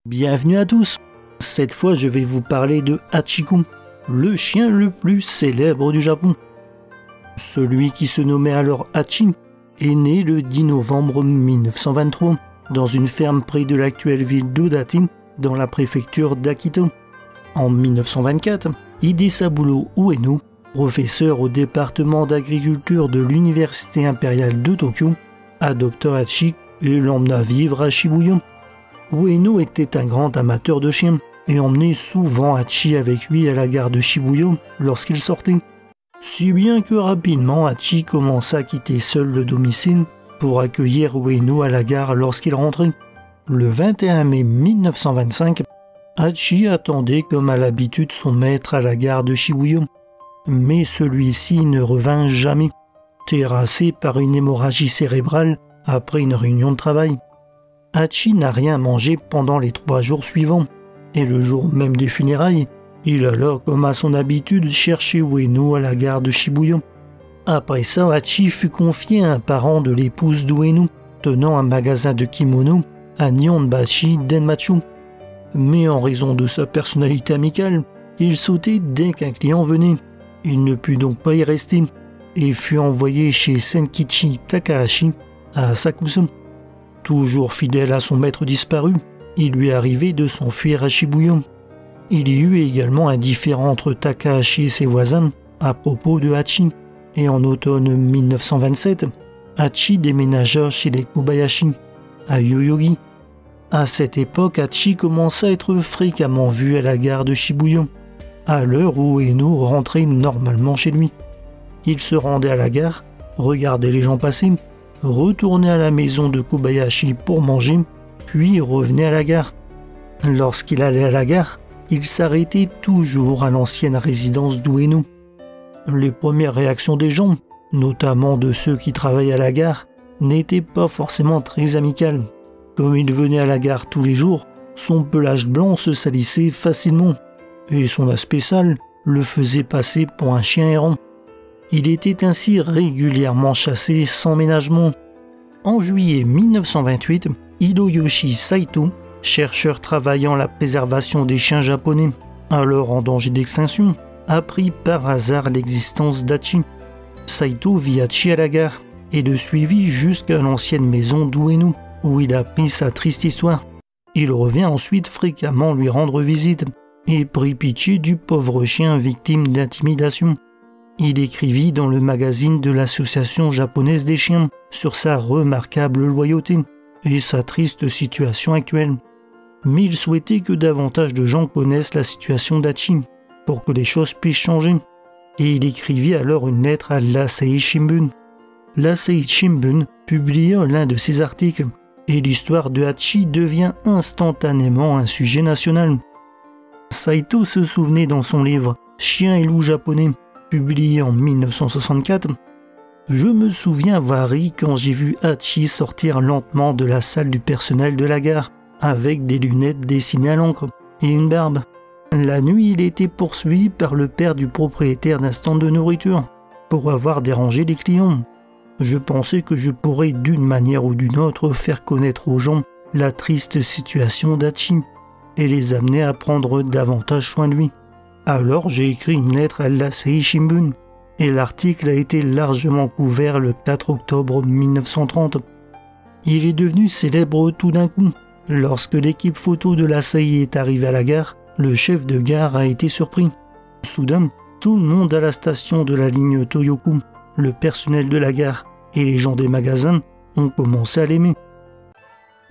Bienvenue à tous. Cette fois, je vais vous parler de Hachiko, le chien le plus célèbre du Japon. Celui qui se nommait alors Hachi est né le 10 novembre 1923 dans une ferme près de l'actuelle ville d'Odate dans la préfecture d'Akito. En 1924, Hidesabulo Ueno, professeur au département d'agriculture de l'Université impériale de Tokyo, adopta Hachi et l'emmena vivre à Shibuya. Ueno était un grand amateur de chiens et emmenait souvent Hachi avec lui à la gare de Shibuya lorsqu'il sortait. Si bien que rapidement Hachi commença à quitter seul le domicile pour accueillir Ueno à la gare lorsqu'il rentrait. Le 21 mai 1925, Hachi attendait comme à l'habitude son maître à la gare de Shibuya. Mais celui-ci ne revint jamais, terrassé par une hémorragie cérébrale après une réunion de travail. Hachi n'a rien mangé pendant les 3 jours suivants, et le jour même des funérailles, il alla comme à son habitude chercher Ueno à la gare de Shibuya. Après ça, Hachi fut confié à un parent de l'épouse d'Ueno, tenant un magasin de kimono à Nihonbashi Denmachu. Mais en raison de sa personnalité amicale, il sautait dès qu'un client venait. Il ne put donc pas y rester, et fut envoyé chez Senkichi Takahashi à Asakusa. Toujours fidèle à son maître disparu, il lui arrivait de s'enfuir à Shibuya. Il y eut également un différend entre Takahashi et ses voisins à propos de Hachi, et en automne 1927, Hachi déménagea chez les Kobayashi, à Yoyogi. À cette époque, Hachi commença à être fréquemment vu à la gare de Shibuya, à l'heure où Ueno rentrait normalement chez lui. Il se rendait à la gare, regardait les gens passer, retournait à la maison de Kobayashi pour manger, puis revenait à la gare. Lorsqu'il allait à la gare, il s'arrêtait toujours à l'ancienne résidence d'Ueno. Les premières réactions des gens, notamment de ceux qui travaillaient à la gare, n'étaient pas forcément très amicales. Comme il venait à la gare tous les jours, son pelage blanc se salissait facilement, et son aspect sale le faisait passer pour un chien errant. Il était ainsi régulièrement chassé sans ménagement. En juillet 1928, Hideyoshi Saito, chercheur travaillant à la préservation des chiens japonais, alors en danger d'extinction, apprit par hasard l'existence d'Hachi. Saito vit Hachi à la gare et le suivit jusqu'à l'ancienne maison d'Ueno, où il apprit sa triste histoire. Il revint ensuite fréquemment lui rendre visite et prit pitié du pauvre chien victime d'intimidation. Il écrivit dans le magazine de l'Association japonaise des chiens sur sa remarquable loyauté et sa triste situation actuelle. Mais il souhaitait que davantage de gens connaissent la situation d'Hachi pour que les choses puissent changer. Et il écrivit alors une lettre à l'Asahi Shimbun. L'Asahi Shimbun publia l'un de ses articles et l'histoire de Hachi devient instantanément un sujet national. Saito se souvenait dans son livre « Chiens et loups japonais », publié en 1964, « Je me souviens avoir ri quand j'ai vu Hachi sortir lentement de la salle du personnel de la gare, avec des lunettes dessinées à l'encre et une barbe. La nuit, il était poursuivi par le père du propriétaire d'un stand de nourriture pour avoir dérangé les clients. Je pensais que je pourrais d'une manière ou d'une autre faire connaître aux gens la triste situation d'Hachi et les amener à prendre davantage soin de lui. Alors j'ai écrit une lettre à l'Asahi Shimbun et l'article a été largement couvert le 4 octobre 1930. Il est devenu célèbre tout d'un coup. Lorsque l'équipe photo de l'Asahi est arrivée à la gare, le chef de gare a été surpris. Soudain, tout le monde à la station de la ligne Toyoku, le personnel de la gare et les gens des magasins ont commencé à l'aimer.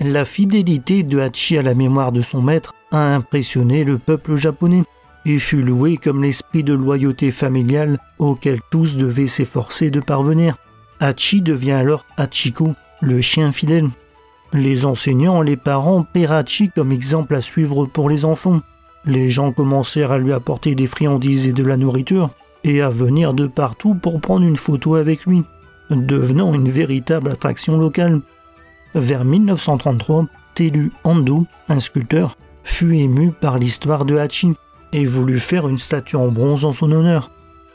La fidélité de Hachi à la mémoire de son maître a impressionné le peuple japonais et fut loué comme l'esprit de loyauté familiale auquel tous devaient s'efforcer de parvenir. Hachi devient alors Hachiko, le chien fidèle. Les enseignants, les parents prirent Hachi comme exemple à suivre pour les enfants. Les gens commencèrent à lui apporter des friandises et de la nourriture et à venir de partout pour prendre une photo avec lui, devenant une véritable attraction locale. Vers 1933, Teru Ando, un sculpteur, fut ému par l'histoire de Hachi et voulut faire une statue en bronze en son honneur.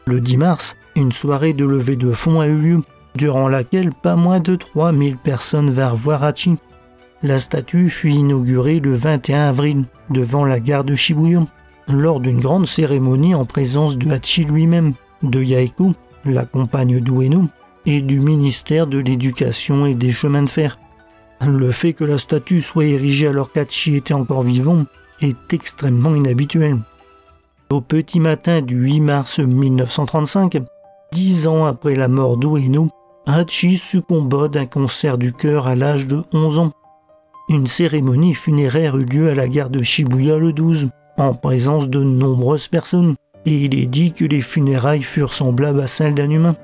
Le 10 mars, une soirée de levée de fonds a eu lieu, durant laquelle pas moins de 3000 personnes vinrent voir Hachi. La statue fut inaugurée le 21 avril devant la gare de Shibuya, lors d'une grande cérémonie en présence de Hachi lui-même, de Yaeko, la compagne d'Ueno, et du ministère de l'Éducation et des Chemins de Fer. Le fait que la statue soit érigée alors qu'Hachi était encore vivant est extrêmement inhabituel. Au petit matin du 8 mars 1935, 10 ans après la mort d'Ueno, Hachi succomba d'un cancer du cœur à l'âge de 11 ans. Une cérémonie funéraire eut lieu à la gare de Shibuya le 12, en présence de nombreuses personnes, et il est dit que les funérailles furent semblables à celles d'un humain.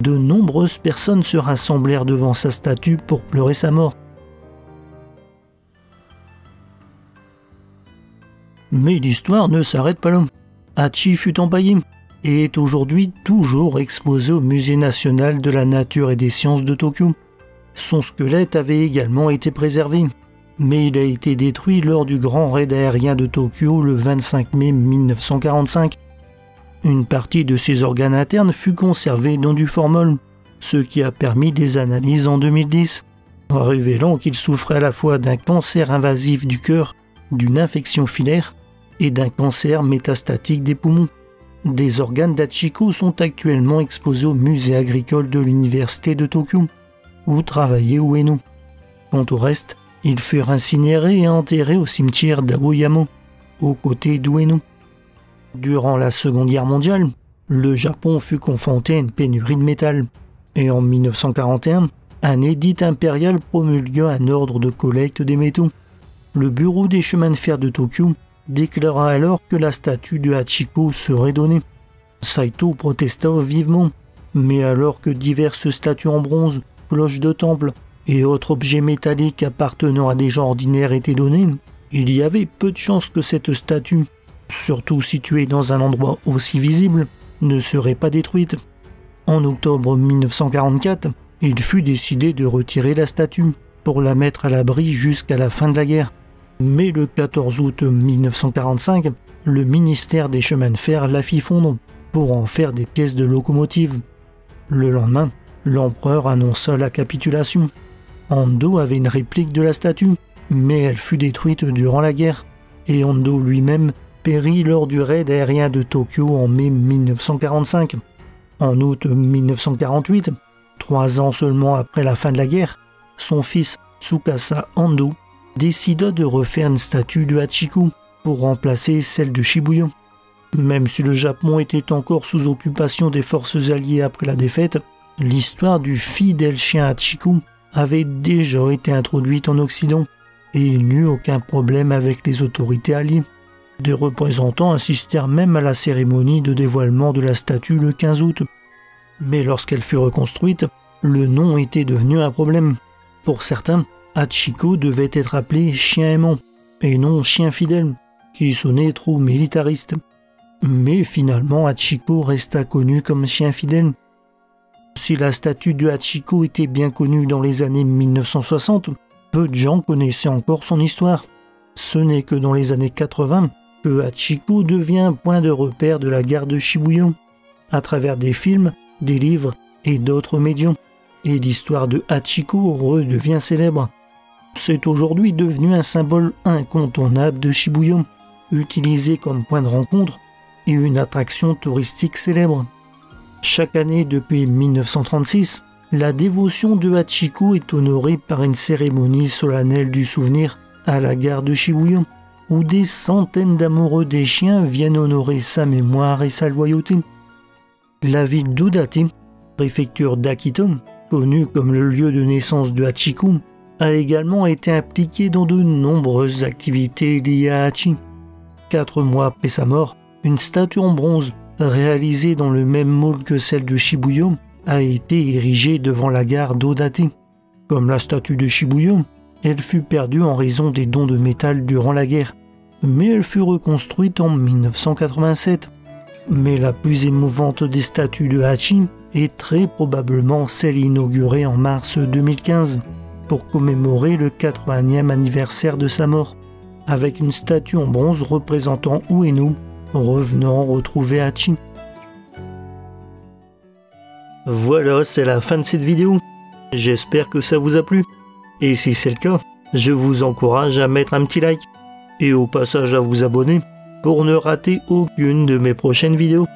De nombreuses personnes se rassemblèrent devant sa statue pour pleurer sa mort. Mais l'histoire ne s'arrête pas là. Hachi fut empaillé et est aujourd'hui toujours exposé au Musée national de la nature et des sciences de Tokyo. Son squelette avait également été préservé, mais il a été détruit lors du grand raid aérien de Tokyo le 25 mai 1945. Une partie de ses organes internes fut conservée dans du formol, ce qui a permis des analyses en 2010, révélant qu'il souffrait à la fois d'un cancer invasif du cœur, d'une infection filaire et d'un cancer métastatique des poumons. Des organes d'Hachiko sont actuellement exposés au musée agricole de l'université de Tokyo, où travaillait Ueno. Quant au reste, ils furent incinérés et enterrés au cimetière d'Aoyama, aux côtés d'Ueno. Durant la Seconde Guerre mondiale, le Japon fut confronté à une pénurie de métal, et en 1941, un édit impérial promulgua un ordre de collecte des métaux. Le bureau des chemins de fer de Tokyo déclara alors que la statue de Hachiko serait donnée. Saito protesta vivement, mais alors que diverses statues en bronze, cloches de temple et autres objets métalliques appartenant à des gens ordinaires étaient donnés, il y avait peu de chances que cette statue, surtout située dans un endroit aussi visible, ne serait pas détruite. En octobre 1944, il fut décidé de retirer la statue pour la mettre à l'abri jusqu'à la fin de la guerre. Mais le 14 août 1945, le ministère des chemins de fer la fit fondre pour en faire des pièces de locomotive. Le lendemain, l'empereur annonça la capitulation. Ando avait une réplique de la statue, mais elle fut détruite durant la guerre, et Ando lui-même périt lors du raid aérien de Tokyo en mai 1945. En août 1948, 3 ans seulement après la fin de la guerre, son fils Tsukasa Ando décida de refaire une statue de Hachiko pour remplacer celle de Shibuya. Même si le Japon était encore sous occupation des forces alliées après la défaite, l'histoire du fidèle chien Hachiko avait déjà été introduite en Occident et il n'y eut aucun problème avec les autorités alliées. Des représentants assistèrent même à la cérémonie de dévoilement de la statue le 15 août. Mais lorsqu'elle fut reconstruite, le nom était devenu un problème. Pour certains, Hachiko devait être appelé chien aimant et non chien fidèle, qui sonnait trop militariste. Mais finalement, Hachiko resta connu comme chien fidèle. Si la statue de Hachiko était bien connue dans les années 1960, peu de gens connaissaient encore son histoire. Ce n'est que dans les années 80 que Hachiko devient un point de repère de la gare de Shibuya, à travers des films, des livres et d'autres médias. Et l'histoire de Hachiko redevient célèbre. C'est aujourd'hui devenu un symbole incontournable de Shibuya, utilisé comme point de rencontre et une attraction touristique célèbre. Chaque année depuis 1936, la dévotion de Hachiko est honorée par une cérémonie solennelle du souvenir à la gare de Shibuya, où des centaines d'amoureux des chiens viennent honorer sa mémoire et sa loyauté. La ville d'Odate, préfecture d'Akita, connue comme le lieu de naissance de Hachiko, a également été impliquée dans de nombreuses activités liées à Hachi. 4 mois après sa mort, une statue en bronze, réalisée dans le même moule que celle de Shibuya, a été érigée devant la gare d'Odate. Comme la statue de Shibuya, elle fut perdue en raison des dons de métal durant la guerre, mais elle fut reconstruite en 1987. Mais la plus émouvante des statues de Hachi est très probablement celle inaugurée en mars 2015 pour commémorer le 80e anniversaire de sa mort, avec une statue en bronze représentant Ueno revenant retrouver Hachi. Voilà, c'est la fin de cette vidéo. J'espère que ça vous a plu. Et si c'est le cas, je vous encourage à mettre un petit like et au passage à vous abonner pour ne rater aucune de mes prochaines vidéos.